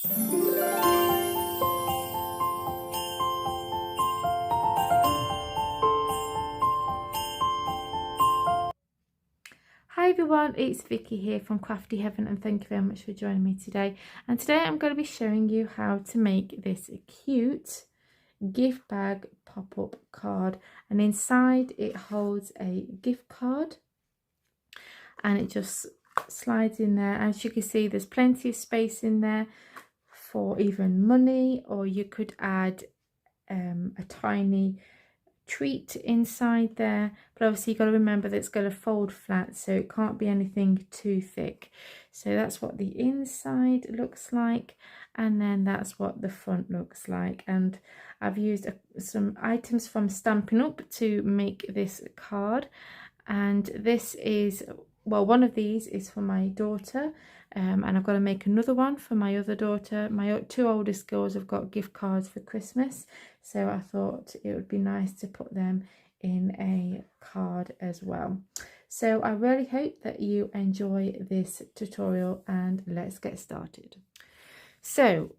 Hi everyone, it's Vicky here from Crafty Heaven, and thank you very much for joining me today. And today I'm going to be showing you how to make this cute gift bag pop-up card, and inside it holds a gift card and it just slides in there. As you can see, there's plenty of space in there for even money, or you could add a tiny treat inside there, but obviously you've got to remember that it's going to fold flat, so it can't be anything too thick. So that's what the inside looks like, and then that's what the front looks like. And I've used some items from Stampin' Up to make this card, and this is, well, one of these is for my daughter, and I've got to make another one for my other daughter. My two oldest girls have got gift cards for Christmas, so I thought it would be nice to put them in a card as well. So I really hope that you enjoy this tutorial, and let's get started. So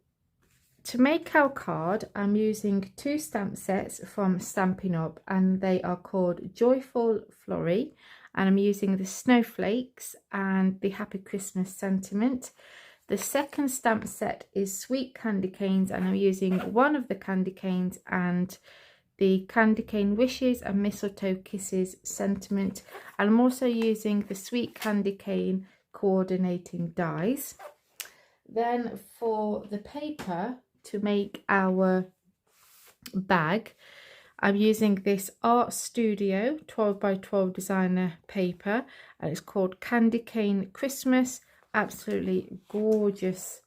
to make our card, I'm using two stamp sets from Stampin' Up, and they are called Joyful Flurry, and I'm using the snowflakes and the Happy Christmas sentiment. The second stamp set is Sweet Candy Canes, and I'm using one of the candy canes and the Candy Cane Wishes and Mistletoe Kisses sentiment, and I'm also using the Sweet Candy Cane coordinating dies. Then for the paper to make our bag, I'm using this Art Studio 12 by 12 designer paper, and it's called Candy Cane Christmas. Absolutely gorgeous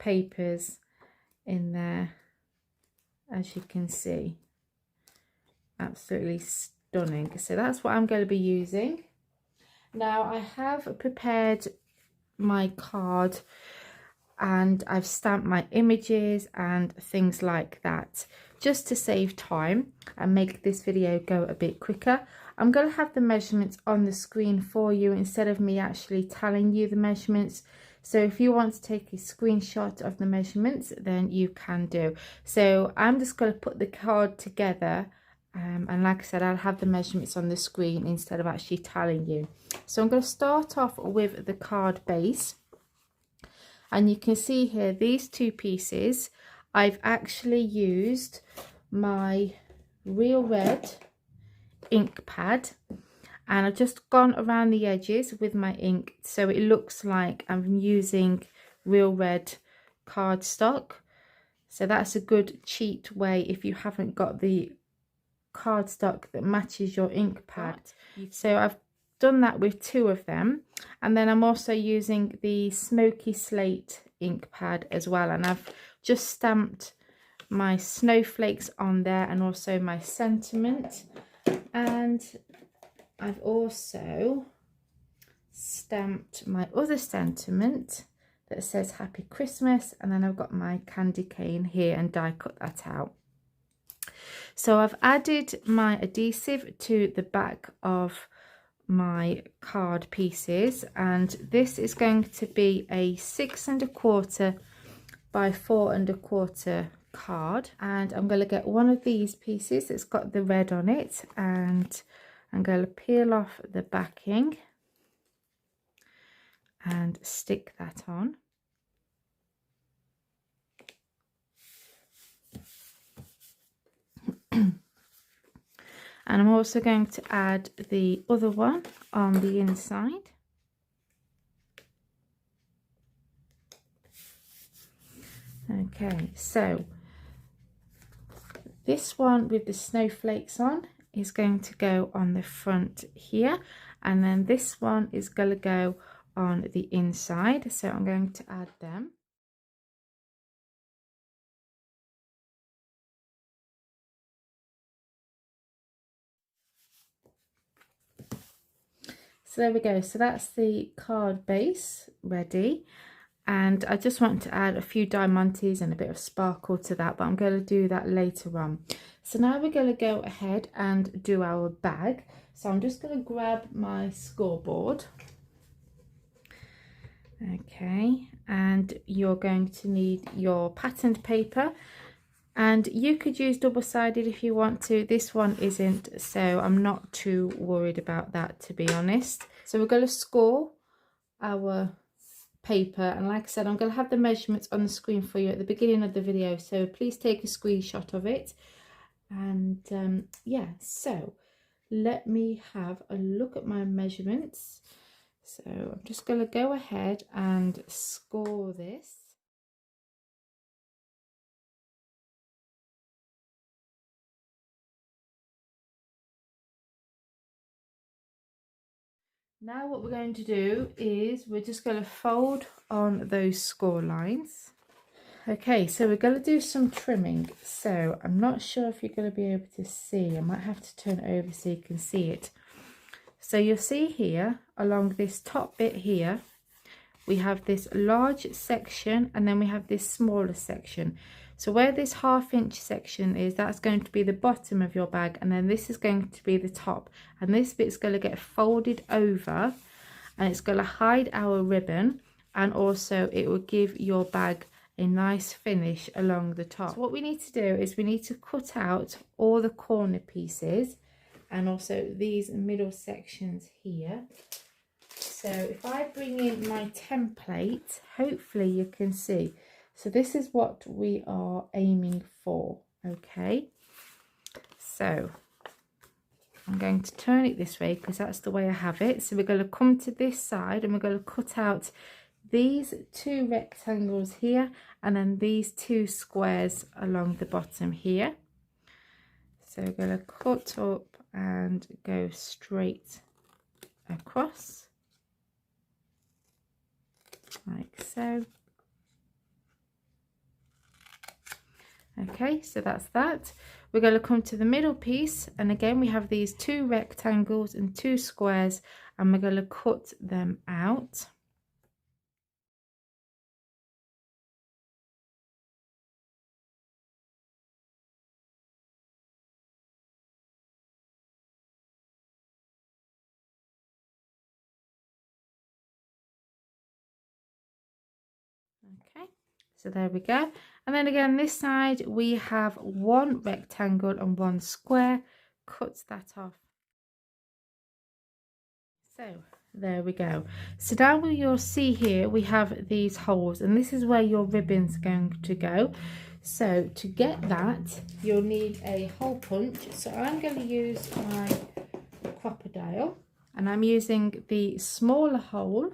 papers in there, as you can see. Absolutely stunning. So that's what I'm going to be using. Now I have prepared my card, and I've stamped my images and things like that, just to save time and make this video go a bit quicker. I'm going to have the measurements on the screen for you instead of me actually telling you the measurements. So if you want to take a screenshot of the measurements, then you can do. So I'm just going to put the card together, and like I said, I'll have the measurements on the screen instead of actually telling you. So I'm going to start off with the card base. And you can see here, these two pieces, I've actually used my Real Red ink pad, and I've just gone around the edges with my ink, so it looks like I'm using Real Red cardstock. So that's a good cheat way if you haven't got the cardstock that matches your ink pad. So I've done that with two of them, and then I'm also using the Smoky Slate ink pad as well, and I've just stamped my snowflakes on there and also my sentiment, and I've also stamped my other sentiment that says Happy Christmas, and then I've got my candy cane here and die cut that out. So I've added my adhesive to the back of my card pieces, and this is going to be a 6 1/4 by 4 1/4 card, and I'm going to get one of these pieces that's got the red on it, and I'm going to peel off the backing and stick that on. And I'm also going to add the other one on the inside. Okay, so this one with the snowflakes on is going to go on the front here, and then this one is going to go on the inside, so I'm going to add them. So there we go, so that's the card base ready, and I just want to add a few diamantes and a bit of sparkle to that, but I'm going to do that later on. So now we're going to go ahead and do our bag. So I'm just going to grab my scoreboard. Okay, and you're going to need your patterned paper, and you could use double-sided if you want to. This one isn't, so I'm not too worried about that, to be honest. So we're going to score our paper, and like I said, I'm going to have the measurements on the screen for you at the beginning of the video, so please take a screenshot of it. And yeah, so let me have a look at my measurements. So I'm just going to go ahead and score this. Now what we're going to do is we're just going to fold on those score lines. Okay, so we're going to do some trimming. So I'm not sure if you're going to be able to see. I might have to turn it over so you can see it. So you'll see here along this top bit here, we have this large section and then we have this smaller section. So where this 1/2 inch section is, that's going to be the bottom of your bag, and then this is going to be the top, and this bit's going to get folded over and it's going to hide our ribbon, and also it will give your bag a nice finish along the top. So what we need to do is we need to cut out all the corner pieces and also these middle sections here. So if I bring in my template, hopefully you can see. So this is what we are aiming for, okay? So I'm going to turn it this way because that's the way I have it. So we're going to come to this side and we're going to cut out these 2 rectangles here and then these 2 squares along the bottom here. So we're going to cut up and go straight across like so. Okay, so that's that. We're going to come to the middle piece, and again we have these 2 rectangles and 2 squares, and we're going to cut them out. Okay, so there we go. And then again this side we have 1 rectangle and 1 square. Cut that off. So there we go. So down you'll see here we have these holes, and this is where your ribbon's going to go. So to get that you'll need a hole punch. So I'm going to use my Crop-A-Dile and I'm using the smaller hole.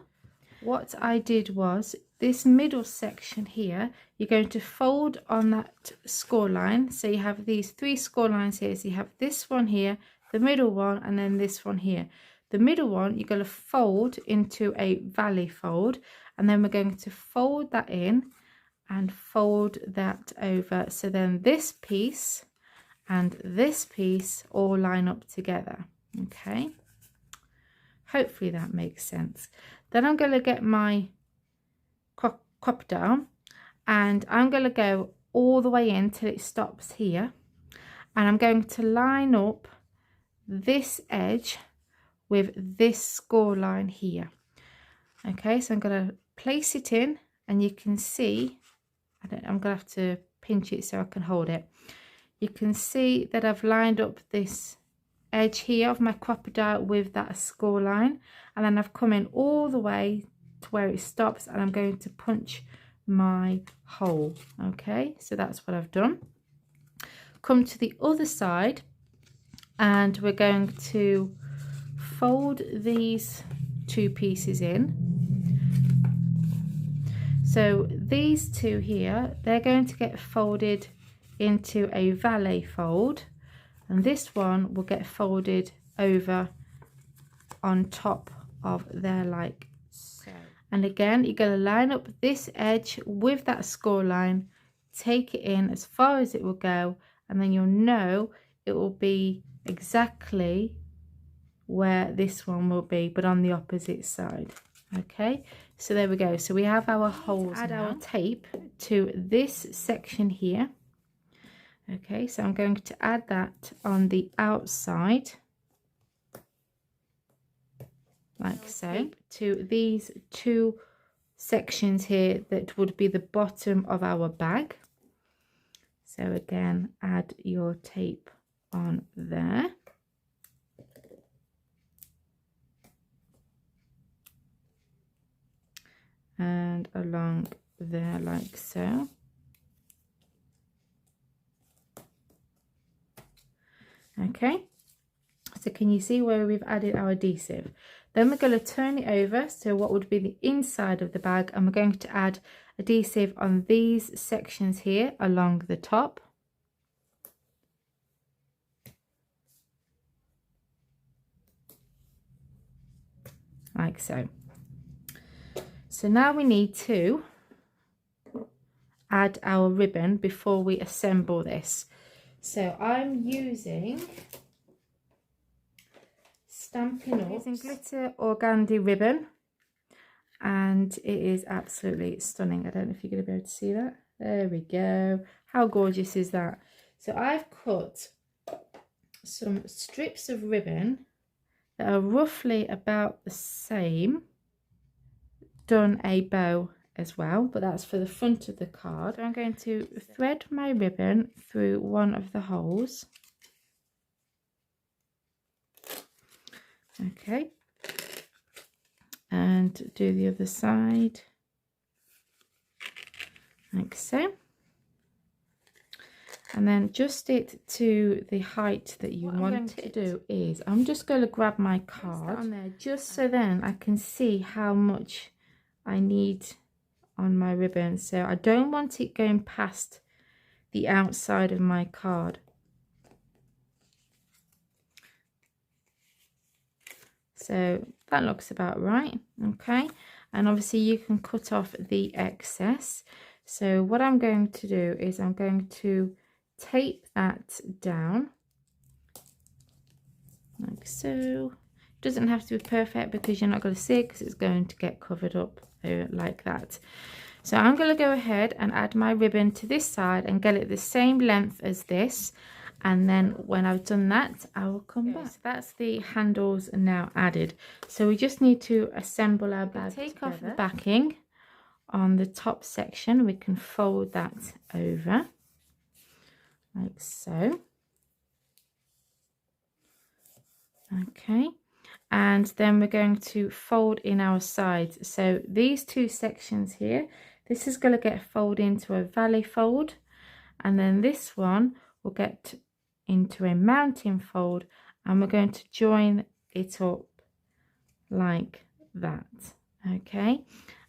What I did was this middle section here, you're going to fold on that score line. So you have these 3 score lines here. So you have this one here, the middle one, and then this one here. The middle one you're going to fold into a valley fold, and then we're going to fold that in and fold that over. So then this piece and this piece all line up together. Okay, hopefully that makes sense. Then I'm going to get my Crop-A-Dile and I'm going to go all the way in till it stops here, and I'm going to line up this edge with this score line here. Okay, so I'm going to place it in, and you can see I'm going to have to pinch it so I can hold it. You can see that I've lined up this edge here of my Crop-A-Dile with that score line, and then I've come in all the way to where it stops, and I'm going to punch my hole. Okay, so that's what I've done. Come to the other side and we're going to fold these 2 pieces in. So these 2 here, they're going to get folded into a valet fold, and this one will get folded over on top of there like so. And again you're going to line up this edge with that score line, take it in as far as it will go, and then you'll know it will be exactly where this one will be, but on the opposite side. Okay, so there we go. So we have our holes. Add our tape to this section here. Okay, so I'm going to add that on the outside like so to these 2 sections here that would be the bottom of our bag. So again, add your tape on there. And along there like so. Okay, so can you see where we've added our adhesive? Then we're going to turn it over, so what would be the inside of the bag, and we're going to add adhesive on these sections here along the top. Like so. So now we need to add our ribbon before we assemble this. So I'm using Stampin' Up's glitter organdy ribbon, and it is absolutely stunning. I don't know if you're going to be able to see that. There we go. How gorgeous is that? So I've cut some strips of ribbon that are roughly about the same, done a bow as well, but that's for the front of the card. So I'm going to thread my ribbon through one of the holes. Okay, and do the other side like so, and then adjust it to the height that you want it to do. Is I'm just going to grab my card on there, just so then I can see how much I need on my ribbon. So I don't want it going past the outside of my card. So that looks about right. Okay, and obviously you can cut off the excess. So what I'm going to do is I'm going to tape that down like so. It doesn't have to be perfect because you're not going to see it, because it's going to get covered up like that. So I'm going to go ahead and add my ribbon to this side and get it the same length as this, and then when I've done that I will come back. So that's the handles now added. So we just need to assemble our bag. Take off the backing on the top section. We can fold that over like so. Okay, and then we're going to fold in our sides. So these two sections here, this is going to get folded into a valley fold, and then this one will get into a mountain fold, and we're going to join it up like that. Okay,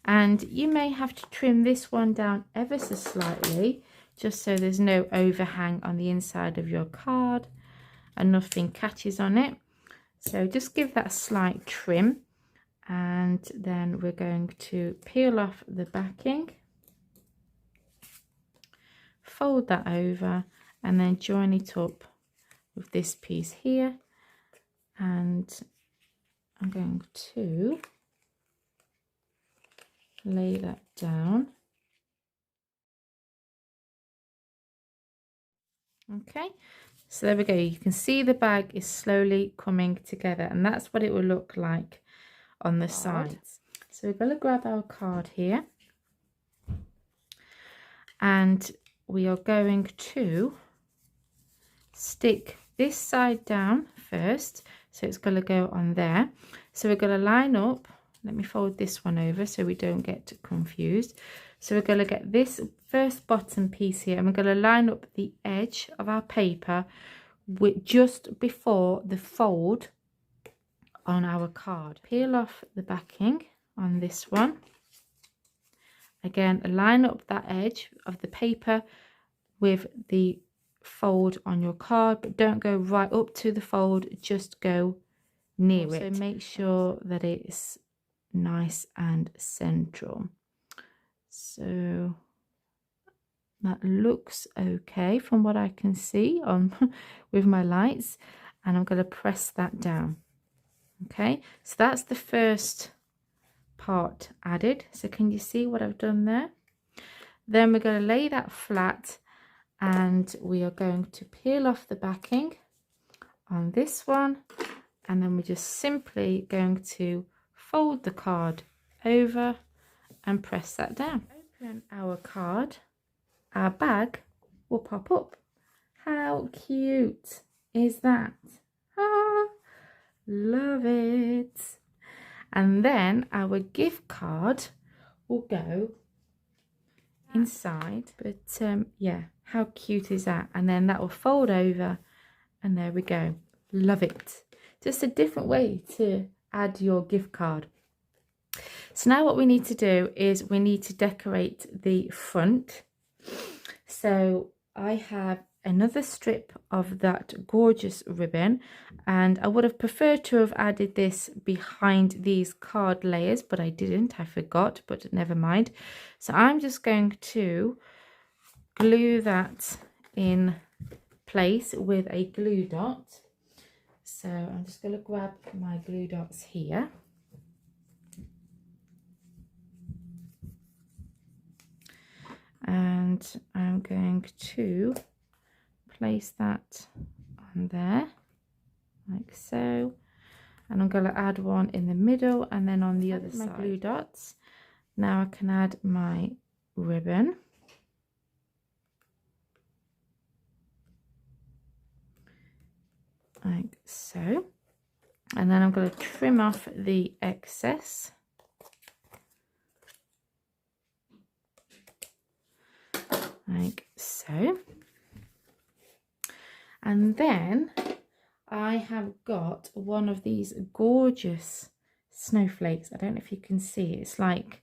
and you may have to trim this one down ever so slightly, just so there's no overhang on the inside of your card and nothing catches on it. So just give that a slight trim, and then we're going to peel off the backing, fold that over, and then join it up with this piece here. And I'm going to lay that down. Okay, so there we go. You can see the bag is slowly coming together, and that's what it will look like on the sides. So we're going to grab our card here, and we are going to stick this side down first, so it's going to go on there. So we're going to line up. Let me fold this one over so we don't get confused. So we're going to get this first bottom piece here, and we're going to line up the edge of our paper with just before the fold on our card. Peel off the backing on this one. Again, line up that edge of the paper with the fold on your card, but don't go right up to the fold, just go near it. So make sure that it's nice and central. So that looks okay from what I can see on with my lights, and I'm going to press that down. Okay, so that's the first part added. So can you see what I've done there? Then we're going to lay that flat, and we are going to peel off the backing on this one, and then we're just simply going to fold the card over and press that down. Open our card, our bag will pop up. How cute is that? Ah, love it. And then our gift card will go inside. But yeah, how cute is that? And then that will fold over, and there we go. Love it. Just a different way to add your gift card. So now what we need to do is we need to decorate the front. So I have another strip of that gorgeous ribbon, and I would have preferred to have added this behind these card layers, but I didn't. I forgot, but never mind. So I'm just going to glue that in place with a glue dot. So I'm just going to grab my glue dots here. And I'm going to place that on there, like so. And I'm going to add one in the middle and then on the other side. My glue dots. Now I can add my ribbon. Like so. And then I'm going to trim off the excess. Like so. And then I have got one of these gorgeous snowflakes. I don't know if you can see. It's like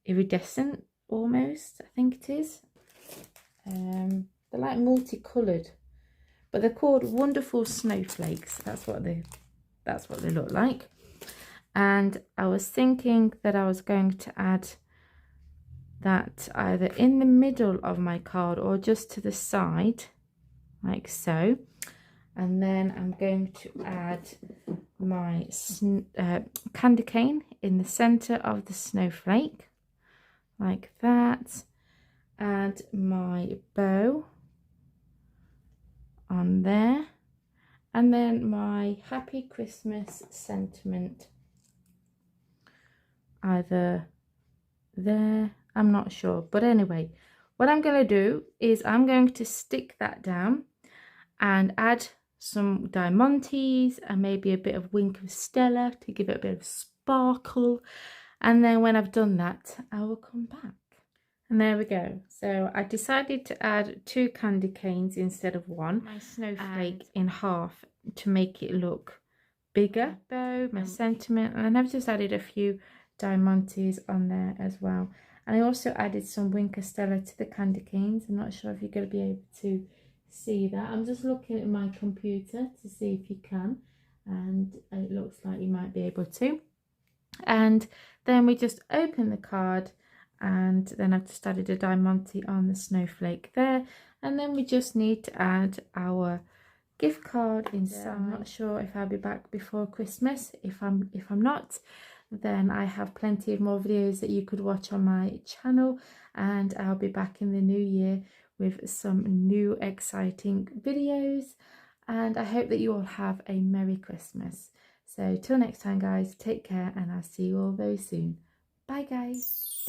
iridescent almost, I think it is. They're like multicolored, but they're called Wonderful Snowflakes. That's what they look like. And I was thinking that I was going to add that either in the middle of my card or just to the side, like so. And then I'm going to add my candy cane in the center of the snowflake, like that. Add my bow on there, and then my Happy Christmas sentiment either there, I'm not sure. But anyway, what I'm going to do is I'm going to stick that down and add some diamantes and maybe a bit of Wink of Stella to give it a bit of sparkle. And then when I've done that, I will come back. And there we go. So I decided to add 2 candy canes instead of 1. My snowflake in half to make it look bigger. Bow, my sentiment, and I've just added a few diamantes on there as well. And I also added some Wink of Stella to the candy canes. I'm not sure if you're going to be able to see that. I'm just looking at my computer to see if you can, and it looks like you might be able to. And then we just open the card, and then I've just added a diamante on the snowflake there, and then we just need to add our gift card inside. I'm not sure if I'll be back before Christmas. If I'm not, then I have plenty of more videos that you could watch on my channel, and I'll be back in the new year with some new exciting videos. And I hope that you all have a Merry Christmas. So till next time, guys, take care, and I'll see you all very soon. Bye, guys.